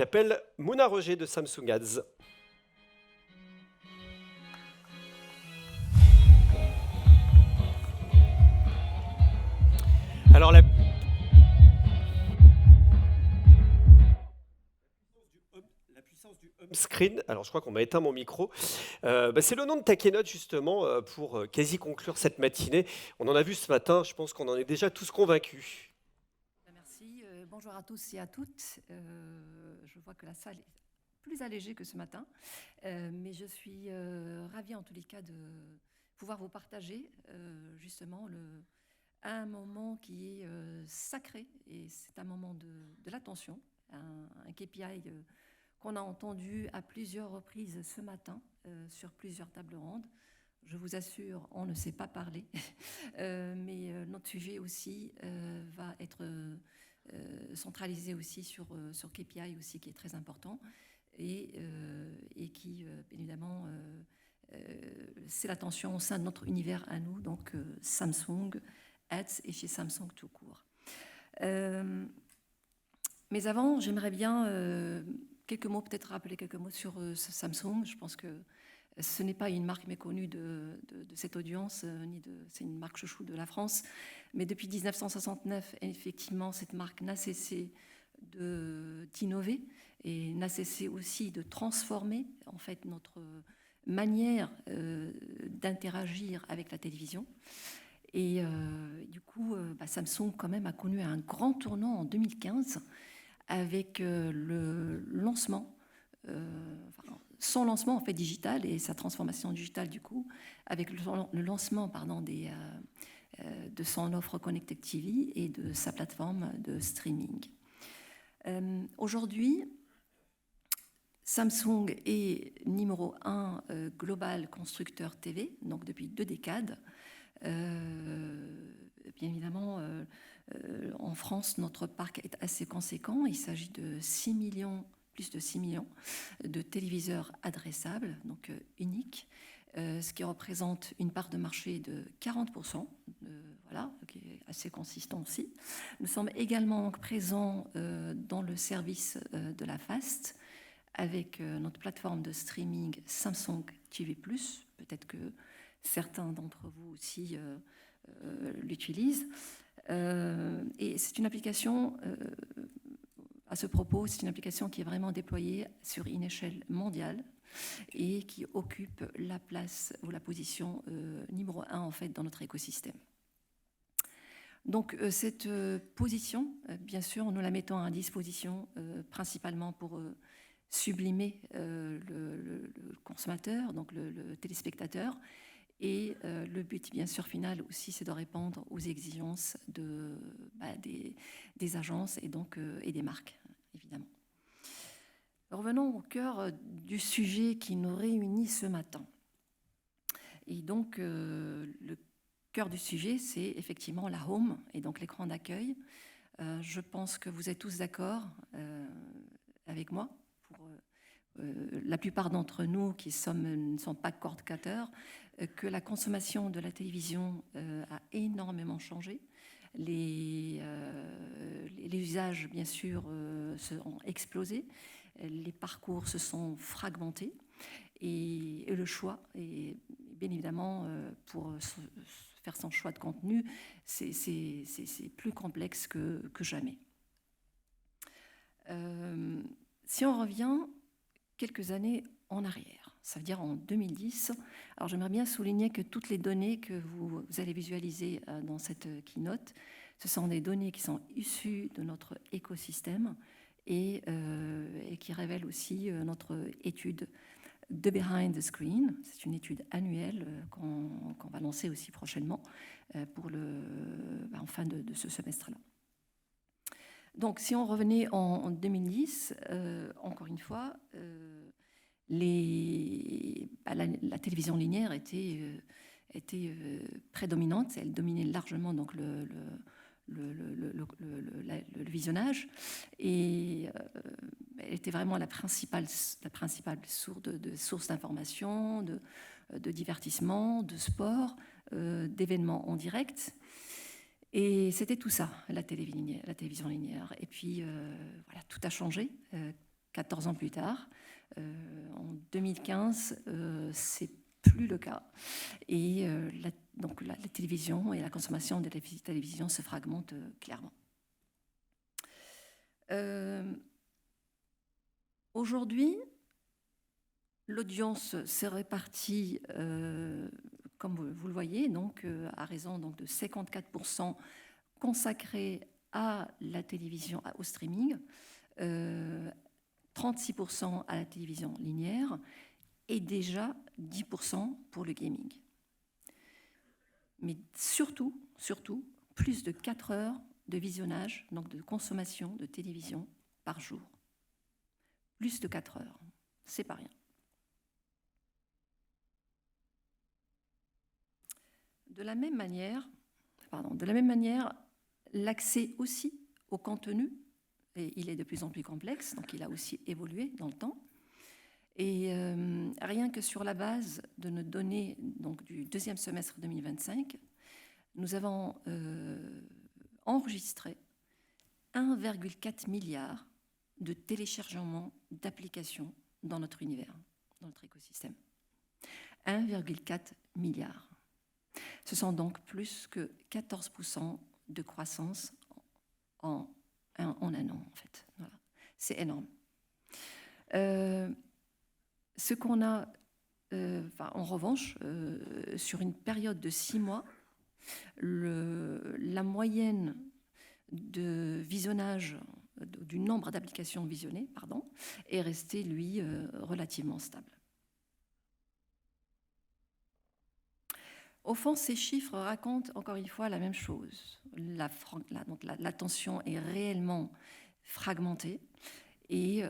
appelle Mona Roger de Samsung Ads. Alors la puissance du home screen, alors je crois qu'on m'a éteint mon micro, c'est le nom de ta keynote justement pour quasi conclure cette matinée. On en a vu ce matin, je pense qu'on en est déjà tous convaincus. Merci. Bonjour à tous et à toutes. Je vois que la salle est plus allégée que ce matin, mais je suis ravie en tous les cas de pouvoir vous partager justement un moment qui est sacré, et c'est un moment de l'attention, un KPI qu'on a entendu à plusieurs reprises ce matin sur plusieurs tables rondes. Je vous assure, on ne sait pas parler, mais notre sujet aussi va être centralisé aussi sur KPI aussi, qui est très important, et qui, évidemment, c'est l'attention au sein de notre univers à nous, donc Samsung Ads et chez Samsung tout court. Mais avant, j'aimerais bien rappeler quelques mots sur Samsung. Je pense que ce n'est pas une marque méconnue de cette audience, c'est une marque chouchou de la France. Mais depuis 1969, effectivement, cette marque n'a cessé d'innover et n'a cessé aussi de transformer en fait notre manière d'interagir avec la télévision. Et du coup, Samsung quand même a connu un grand tournant en 2015 avec le lancement, son lancement en fait digital et sa transformation digitale du coup, avec le lancement de son offre Connected TV et de sa plateforme de streaming. Aujourd'hui, Samsung est numéro 1 global constructeur TV, donc depuis 2 décades. Bien évidemment, en France, notre parc est assez conséquent. Il s'agit de plus de 6 millions de téléviseurs adressables, donc uniques, ce qui représente une part de marché de 40%, voilà, qui est assez consistant aussi. Nous sommes également présents dans le service de la FAST avec notre plateforme de streaming Samsung TV+. Peut-être que certains d'entre vous aussi l'utilisent. Et c'est une application, à ce propos, c'est une application qui est vraiment déployée sur une échelle mondiale et qui occupe la place ou la position numéro 1 en fait dans notre écosystème. Donc cette position, bien sûr, nous la mettons à disposition principalement pour sublimer le consommateur, donc le téléspectateur. Et le but, bien sûr, final aussi, c'est de répondre aux exigences des agences et donc et des marques, évidemment. Revenons au cœur du sujet qui nous réunit ce matin. Et donc, le cœur du sujet, c'est effectivement la home et donc l'écran d'accueil. Je pense que vous êtes tous d'accord avec moi. La plupart d'entre nous qui ne sont pas cord-cutters, que la consommation de la télévision a énormément changé. Les usages, bien sûr, ont explosé. Les parcours se sont fragmentés. Et le choix, et bien évidemment, pour faire son choix de contenu, c'est plus complexe que jamais. Si on revient quelques années en arrière, ça veut dire en 2010. Alors j'aimerais bien souligner que toutes les données que vous allez visualiser dans cette keynote, ce sont des données qui sont issues de notre écosystème et qui révèlent aussi notre étude de Behind the Screen. C'est une étude annuelle qu'on va lancer aussi prochainement en fin de ce semestre-là. Donc, si on revenait en 2010, encore une fois, la télévision linéaire était prédominante. Elle dominait largement donc le visionnage, et elle était vraiment la principale source d'information, de divertissement, de sport, d'événements en direct. Et c'était tout ça, la télévision linéaire. Et puis, voilà, tout a changé. 14 ans plus tard. En 2015, c'est plus le cas. Et donc la télévision et la consommation de la télévision se fragmentent clairement. Aujourd'hui, l'audience s'est répartie, comme vous le voyez, donc, à raison donc, de 54% consacrés à la télévision, au streaming, 36% à la télévision linéaire, et déjà 10% pour le gaming. Mais surtout, plus de 4 heures de visionnage, donc de consommation de télévision par jour. Plus de 4 heures, c'est pas rien. De la même manière, l'accès aussi au contenu, et il est de plus en plus complexe, donc il a aussi évolué dans le temps. Et rien que sur la base de nos données donc, du deuxième semestre 2025, nous avons enregistré 1,4 milliard de téléchargements d'applications dans notre univers, dans notre écosystème. 1,4 milliard. Ce sont donc plus que 14% de croissance en un an, en fait. Voilà. C'est énorme. Ce qu'on a, en revanche, sur une période de 6 mois, la moyenne de visionnage, du nombre d'applications visionnées, est restée, lui, relativement stable. Au fond, ces chiffres racontent encore une fois la même chose. L'attention est réellement fragmentée et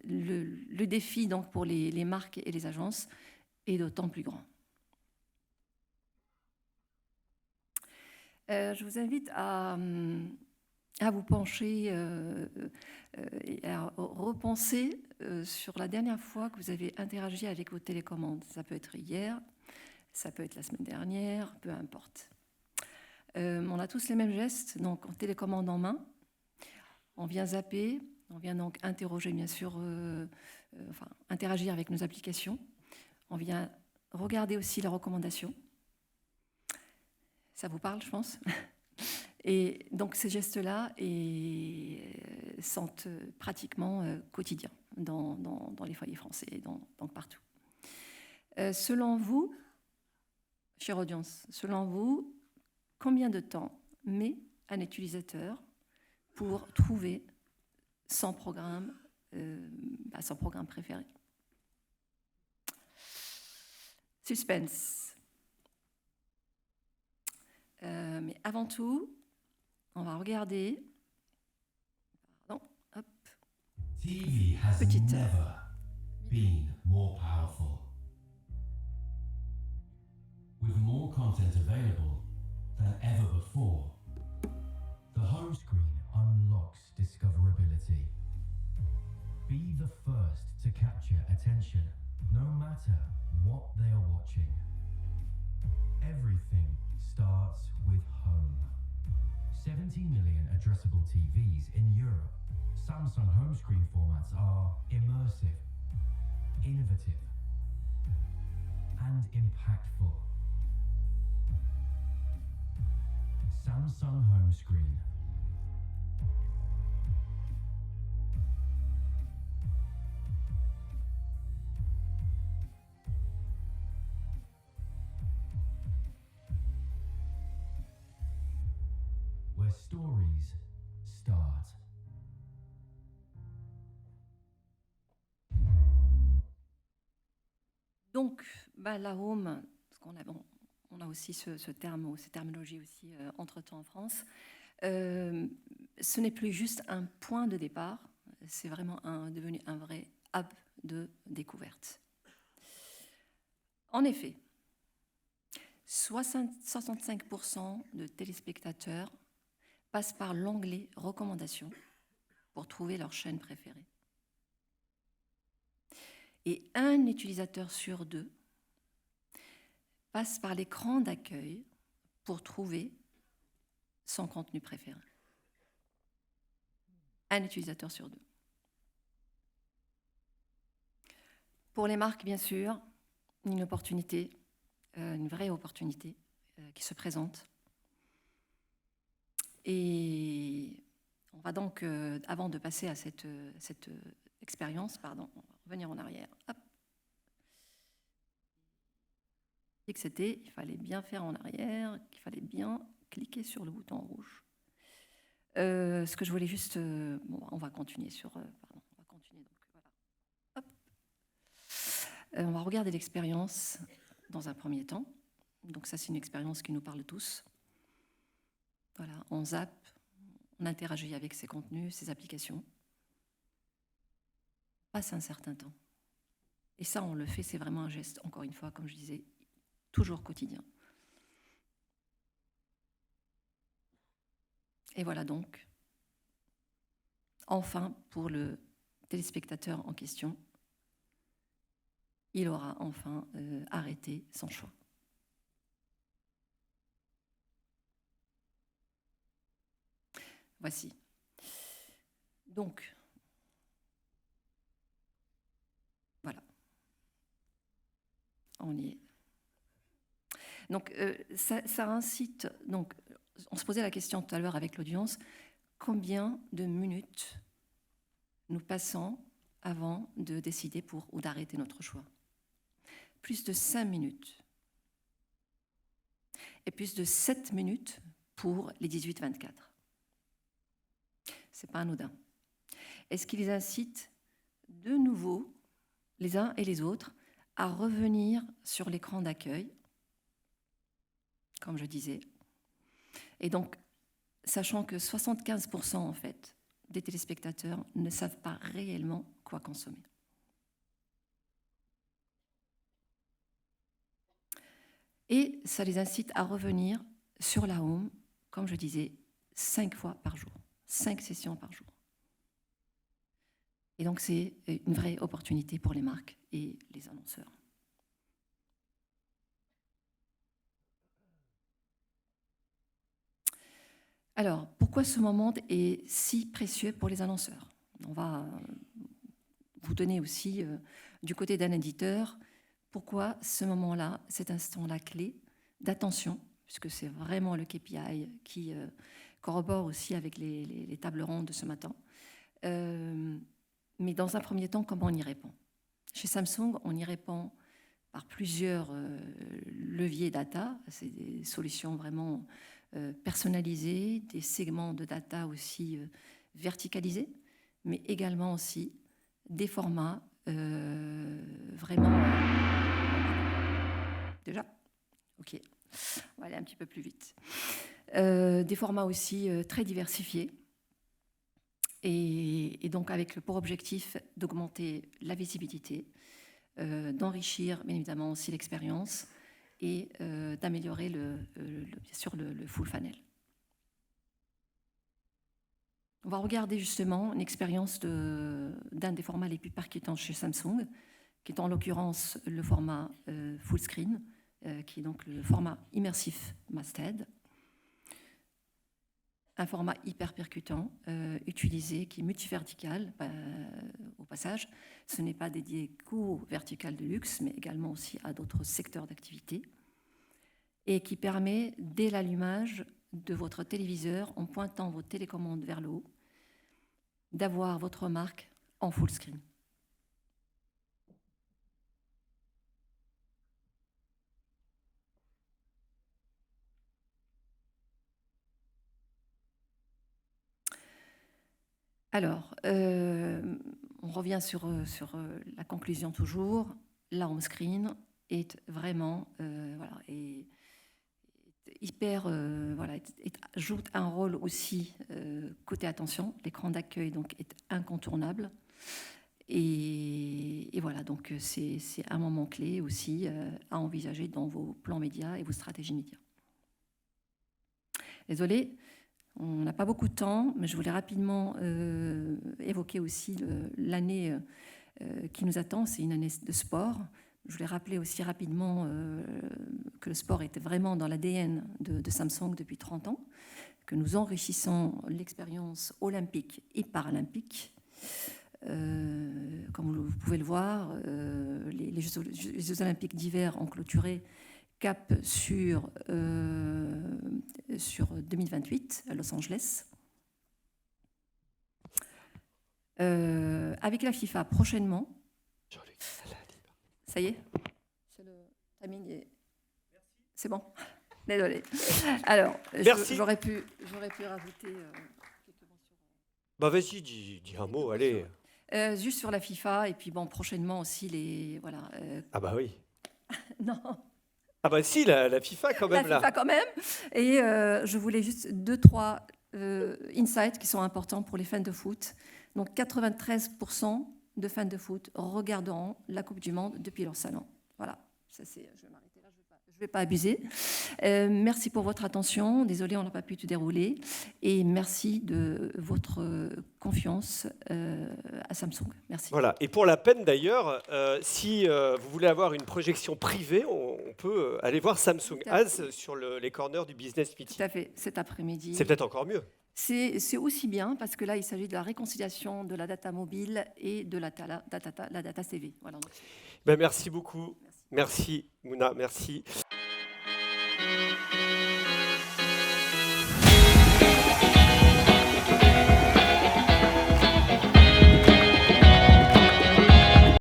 le défi donc, pour les marques et les agences est d'autant plus grand. Je vous invite à vous pencher et à repenser sur la dernière fois que vous avez interagi avec vos télécommandes. Ça peut être hier, ça peut être la semaine dernière, peu importe. On a tous les mêmes gestes, donc en télécommande en main, on vient zapper, on vient donc interroger bien sûr, interagir avec nos applications, on vient regarder aussi les recommandations. Ça vous parle, je pense. Et donc ces gestes-là sont pratiquement quotidiens dans les foyers français et donc partout. Selon vous, chère audience, selon vous, combien de temps met un utilisateur pour trouver son programme préféré? Suspense. Mais avant tout, on va regarder. Pardon, hop. TV has never been more powerful. With more content available than ever before, the home screen unlocks discoverability. Be the first to capture attention, no matter what they are watching. Everything starts with home. 70 million addressable TVs in Europe. Samsung home screen formats are immersive, innovative, and impactful. Samsung home screen. Where stories start. Donc, la home, parce on a aussi ce terme ou cette terminologie aussi entre-temps en France, ce n'est plus juste un point de départ, c'est vraiment devenu un vrai hub de découverte. En effet, 65% de téléspectateurs passent par l'onglet recommandations pour trouver leur chaîne préférée. Et un utilisateur sur 2 passe par l'écran d'accueil pour trouver son contenu préféré. Un utilisateur sur 2. Pour les marques, bien sûr, une opportunité, une vraie opportunité qui se présente. Et on va donc, avant de passer à cette expérience, pardon, on va revenir en arrière. Hop. Et que c'était, il fallait bien faire en arrière, qu'il fallait bien cliquer sur le bouton rouge. Ce que je voulais juste, bon, on va continuer sur, pardon, on va continuer. Donc voilà. Hop. On va regarder l'expérience dans un premier temps. Donc ça, c'est une expérience qui nous parle tous. Voilà, on zappe, on interagit avec ces contenus, ces applications. On passe un certain temps. Et ça, on le fait, c'est vraiment un geste, encore une fois, comme je disais, toujours quotidien. Et voilà donc, enfin, pour le téléspectateur en question, il aura enfin arrêté son choix. Voici. Donc, voilà. On y est. Donc, ça incite. Donc, on se posait la question tout à l'heure avec l'audience, combien de minutes nous passons avant de décider pour ou d'arrêter notre choix? Plus de 5 minutes. Et plus de 7 minutes pour les 18-24. Ce n'est pas anodin. Est-ce qu'ils incitent de nouveau, les uns et les autres, à revenir sur l'écran d'accueil, comme je disais. Et donc, sachant que 75% en fait, des téléspectateurs ne savent pas réellement quoi consommer. Et ça les incite à revenir sur la home, comme je disais, 5 fois par jour, 5 sessions par jour. Et donc, c'est une vraie opportunité pour les marques et les annonceurs. Alors, pourquoi ce moment est si précieux pour les annonceurs? On va vous donner aussi, du côté d'un éditeur, pourquoi ce moment-là, cet instant-là clé d'attention, puisque c'est vraiment le KPI qui corrobore aussi avec les tables rondes de ce matin. Mais dans un premier temps, comment on y répond? Chez Samsung, on y répond par plusieurs leviers data. C'est des solutions vraiment personnalisées, des segments de data aussi verticalisés, mais également aussi des formats vraiment... Déjà? Ok. On va aller un petit peu plus vite. Des formats aussi très diversifiés. Et donc avec pour objectif d'augmenter la visibilité, d'enrichir bien évidemment aussi l'expérience et d'améliorer bien sûr le full funnel. On va regarder justement une expérience d'un des formats les plus percutants chez Samsung, qui est en l'occurrence le format full screen, qui est donc le format immersif masthead. Un format hyper percutant, utilisé, qui est multivertical au passage. Ce n'est pas dédié qu'au vertical de luxe, mais également aussi à d'autres secteurs d'activité, et qui permet, dès l'allumage de votre téléviseur, en pointant vos télécommandes vers le haut, d'avoir votre marque en full screen. Alors, on revient sur la conclusion toujours. La home screen est vraiment voilà, est hyper voilà, joue un rôle aussi côté attention. L'écran d'accueil donc est incontournable et voilà, donc c'est un moment clé aussi à envisager dans vos plans médias et vos stratégies médias. Désolée. On n'a pas beaucoup de temps, mais je voulais rapidement évoquer aussi l'année qui nous attend. C'est une année de sport. Je voulais rappeler aussi rapidement que le sport était vraiment dans l'ADN de Samsung depuis 30 ans, que nous enrichissons l'expérience olympique et paralympique. Comme vous pouvez le voir, les Jeux olympiques d'hiver ont clôturé cap sur 2028 à Los Angeles. Avec la FIFA prochainement. Ça y est, c'est le timing. C'est bon. Désolé. Alors, j'aurais pu rajouter quelques mentions. Bah vas-y, dis un mot, allez. Juste sur la FIFA et puis bon, prochainement aussi les voilà. Ah bah oui. Non. Ah bah si, la FIFA quand même La FIFA là. quand même. Et je voulais juste 2-3 insights qui sont importants pour les fans de foot. Donc 93% de fans de foot regarderont la Coupe du Monde depuis leur salon. Voilà, ça c'est. Je vais m'arrêter là, je ne vais pas abuser. Merci pour votre attention. Désolé, on n'a pas pu tout dérouler. Et merci de votre confiance à Samsung. Merci. Voilà. Et pour la peine d'ailleurs, si vous voulez avoir une projection privée, on peut aller voir Samsung As sur les corners du Business Meeting. Tout à fait, cet après-midi. C'est peut-être encore mieux. C'est aussi bien parce que là, il s'agit de la réconciliation de la data mobile et de la data CV. Voilà. Ben, merci beaucoup. Merci Mouna, merci.